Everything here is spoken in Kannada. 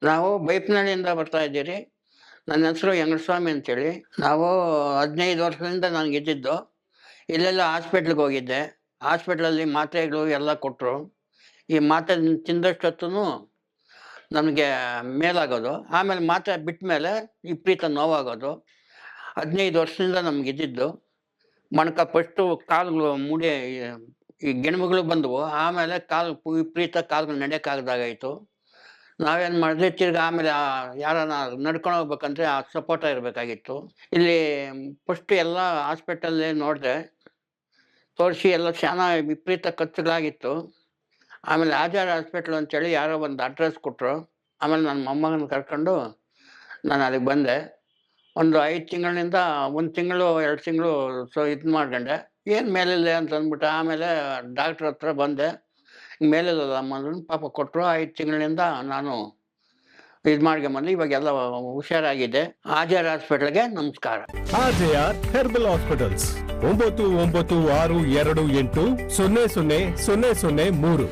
ನಾವು ಬೈಪ್ನಳ್ಳಿಯಿಂದ ಬರ್ತಾ ಇದ್ದೀರಿ. ನನ್ನ ಹೆಸರು ಯಂಗಸ್ವಾಮಿ ಅಂತೇಳಿ. ನಾವು 15 ವರ್ಷದಿಂದ ನನಗಿದ್ದಿದ್ದು. ಇಲ್ಲೆಲ್ಲ ಹಾಸ್ಪಿಟ್ಲಿಗೆ ಹೋಗಿದ್ದೆ. ಹಾಸ್ಪಿಟ್ಲಲ್ಲಿ ಮಾತ್ರೆಗಳು ಎಲ್ಲ ಕೊಟ್ಟರು. ಈ ಮಾತ್ರೆ ತಿಂದಷ್ಟೊತ್ತೂ ನಮಗೆ ಮೇಲಾಗೋದು. ಆಮೇಲೆ ಮಾತ್ರೆ ಬಿಟ್ಟಮೇಲೆ ವಿಪರೀತ ನೋವಾಗೋದು. 15 ವರ್ಷದಿಂದ ನಮಗಿದ್ದಿದ್ದು. ಮೊಣಕ ಫಸ್ಟು ಕಾಲುಗಳು ಮುಡಿ ಈ ಗೆಣುಬುಗಳು ಬಂದವು. ಆಮೇಲೆ ಕಾಲು ವಿಪರೀತ ಕಾಲುಗಳು ನಡೆಯೋಕ್ಕಾಗ್ದಾಗಾಯಿತು. ನಾವೇನು ಮಾಡಿದ್ವಿ, ತಿರ್ಗಿ ಆಮೇಲೆ ಯಾರನ್ನ ನಡ್ಕೊಂಡು ಹೋಗ್ಬೇಕಂದ್ರೆ ಆ ಸಪೋರ್ಟ ಇರಬೇಕಾಗಿತ್ತು. ಇಲ್ಲಿ ಫಸ್ಟ್ ಎಲ್ಲ ಹಾಸ್ಪಿಟಲ್ಲೇ ನೋಡಿದೆ, ತೋರಿಸಿ ಎಲ್ಲ ಚೆನ್ನಾಗಿ ವಿಪರೀತ ಖರ್ಚುಗಳಾಗಿತ್ತು. ಆಮೇಲೆ ಆಚಾರ ಹಾಸ್ಪಿಟ್ಲು ಅಂತೇಳಿ ಯಾರೋ ಒಂದು ಅಡ್ರೆಸ್ ಕೊಟ್ಟರು. ಆಮೇಲೆ ನನ್ನ ಮೊಮ್ಮಗನ ಕರ್ಕೊಂಡು ನಾನು ಅಲ್ಲಿಗೆ ಬಂದೆ. ಒಂದು 5 ತಿಂಗಳಿನಿಂದ 1 ತಿಂಗಳು 2 ತಿಂಗಳು ಇದು ಮಾಡ್ಕೊಂಡೆ. ಏನು ಮೇಲಿಲ್ಲ ಅಂತ ಅಂದ್ಬಿಟ್ಟು ಆಮೇಲೆ ಡಾಕ್ಟ್ರ್ ಹತ್ರ ಬಂದೆ. ಮೇಲಿಲ್ಲದಮ್ಮ ಅಂದ್ರು. ಪಾಪ ಕೊಟ್ಟರು. 5 ತಿಂಗಳಿನಿಂದ ನಾನು ಇದು ಮಾಡ್ಕೊಂಬಂದು ಇವಾಗೆಲ್ಲ ಹುಷಾರಾಗಿದೆ. ಆರ್ ಹಾಸ್ಪಿಟಲ್ಗೆ ನಮಸ್ಕಾರ. R herbal hospitals 9962280003